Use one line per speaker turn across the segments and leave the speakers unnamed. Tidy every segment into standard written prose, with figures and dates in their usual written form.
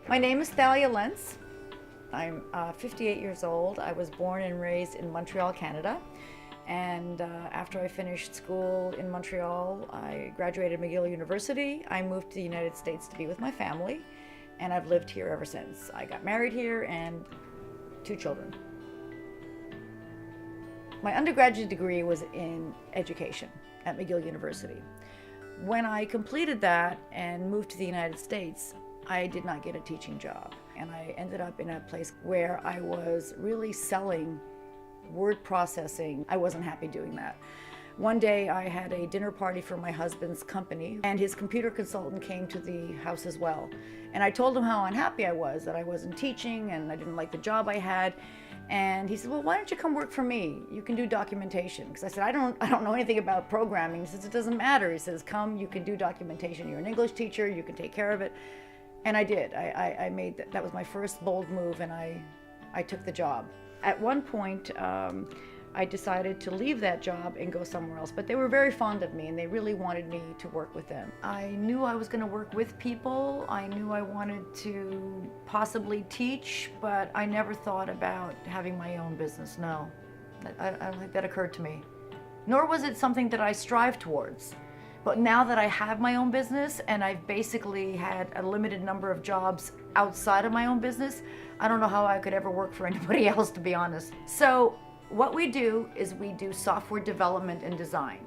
My name is Thalia Lentz. I'm 58 years old. I was born and raised in Montreal, Canada. And after I finished school in Montreal, I graduated McGill University. I moved to the United States to be with my family, and I've lived here ever since. I got married here and 2 children. My undergraduate degree was in education at McGill University. When I completed that and moved to the United States, I did not get a teaching job, and I ended up in a place where I was really selling word processing. I wasn't happy doing that. One day I had a dinner party for my husband's company, and his computer consultant came to the house as well. And I told him how unhappy I was, that I wasn't teaching and I didn't like the job I had. And he said, well, why don't you come work for me? You can do documentation. Because I said, I don't know anything about programming. He says, it doesn't matter. He says, come, you can do documentation. You're an English teacher, you can take care of it. And I did. I made that. That was my first bold move, and I took the job. At one point, I decided to leave that job and go somewhere else, but they were very fond of me and they really wanted me to work with them. I knew I was going to work with people. I knew I wanted to possibly teach, but I never thought about having my own business. No, I don't think that occurred to me. Nor was it something that I strived towards. But now that I have my own business and I've basically had a limited number of jobs outside of my own business, I don't know how I could ever work for anybody else, to be honest. So what we do is we do software development and design.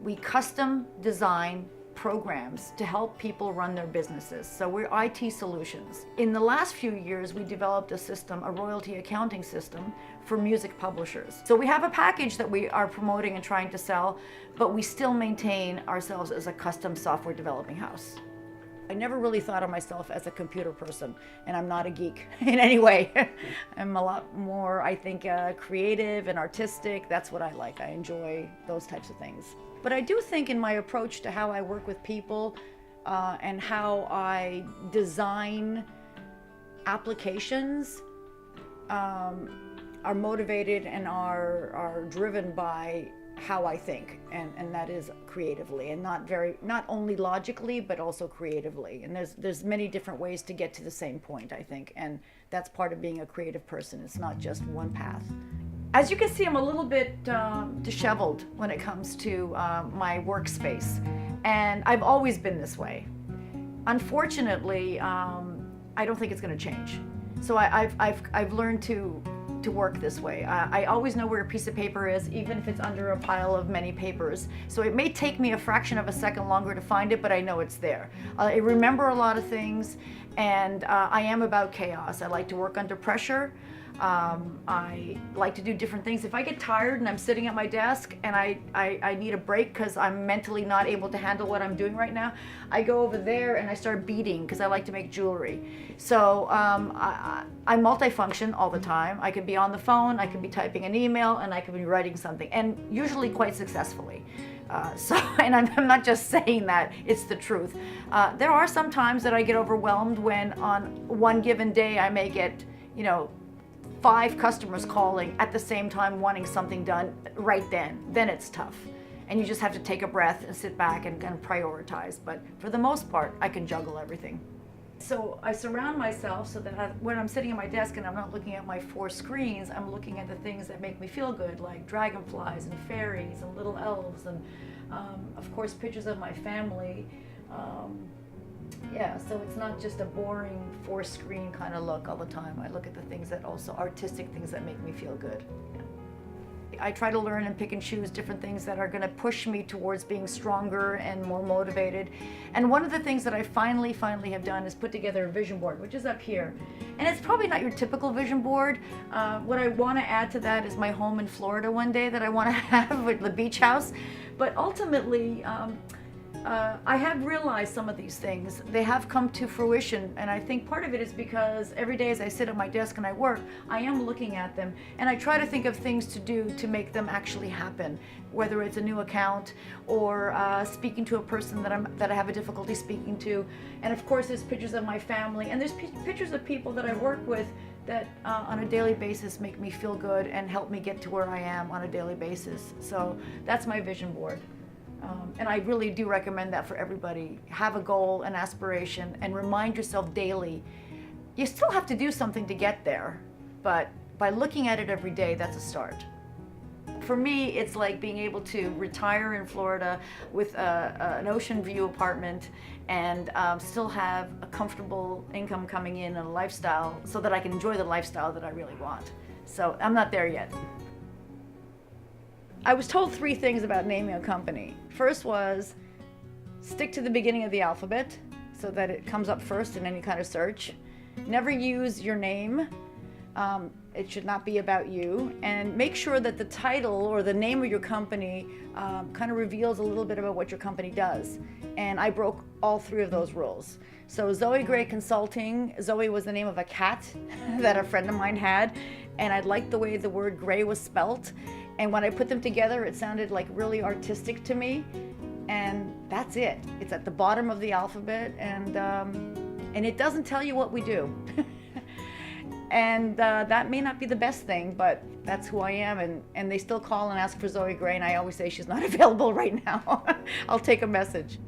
We custom design programs to help people run their businesses. So we're IT solutions. In the last few years, we developed a system, a royalty accounting system for music publishers. So we have a package that we are promoting and trying to sell, but we still maintain ourselves as a custom software developing house. I never really thought of myself as a computer person, and I'm not a geek in any way. I'm a lot more, I think, creative and artistic. That's what I like. I enjoy those types of things. But I do think in my approach to how I work with people and how I design applications are motivated and are driven by how I think, and that is creatively, and not only logically but also creatively. And there's many different ways to get to the same point, I think, and that's part of being a creative person. It's not just one path. As you can see, I'm a little bit disheveled when it comes to my workspace, and I've always been this way. Unfortunately, I don't think it's going to change. So I've learned to work this way. I always know where a piece of paper is, even if it's under a pile of many papers. So it may take me a fraction of a second longer to find it, but I know it's there. I remember a lot of things, and I am about chaos. I like to work under pressure. I like to do different things. If I get tired and I'm sitting at my desk and I need a break because I'm mentally not able to handle what I'm doing right now, I go over there and I start beading because I like to make jewelry. So I multifunction all the time. I could be on the phone, I could be typing an email, and I could be writing something, and usually quite successfully. And I'm not just saying that, it's the truth. There are some times that I get overwhelmed when on one given day I may get, 5 customers calling at the same time wanting something done right then. Then it's tough. And you just have to take a breath and sit back and prioritize. But for the most part, I can juggle everything. So I surround myself so that when I'm sitting at my desk and I'm not looking at my 4 screens, I'm looking at the things that make me feel good, like dragonflies and fairies and little elves and, of course, pictures of my family. Yeah, so it's not just a boring 4-screen kind of look all the time. I look at the things that also, artistic things that make me feel good. Yeah. I try to learn and pick and choose different things that are going to push me towards being stronger and more motivated. And one of the things that I finally have done is put together a vision board, which is up here. And it's probably not your typical vision board. What I want to add to that is my home in Florida one day that I want to have with the beach house. But ultimately, I have realized some of these things. They have come to fruition, and I think part of it is because every day as I sit at my desk and I work, I am looking at them, and I try to think of things to do to make them actually happen, whether it's a new account or speaking to a person that I have a difficulty speaking to. And of course there's pictures of my family, and there's pictures of people that I work with that on a daily basis make me feel good and help me get to where I am on a daily basis. So that's my vision board. And I really do recommend that for everybody. Have a goal, an aspiration, and remind yourself daily You still have to do something to get there, but by looking at it every day, that's a start. For me, it's like being able to retire in Florida with an ocean view apartment and still have a comfortable income coming in and a lifestyle so that I can enjoy the lifestyle that I really want. So I'm not there yet. I was told 3 things about naming a company. First was stick to the beginning of the alphabet so that it comes up first in any kind of search. Never use your name. It should not be about you, and make sure that the title or the name of your company kind of reveals a little bit about what your company does. And I broke all 3 of those rules. So Zoe Gray Consulting, Zoe was the name of a cat that a friend of mine had, and I liked the way the word gray was spelt. And when I put them together, it sounded like really artistic to me. And that's it. It's at the bottom of the alphabet, and it doesn't tell you what we do. And that may not be the best thing, but that's who I am. And they still call and ask for Zoe Gray, and I always say she's not available right now. I'll take a message.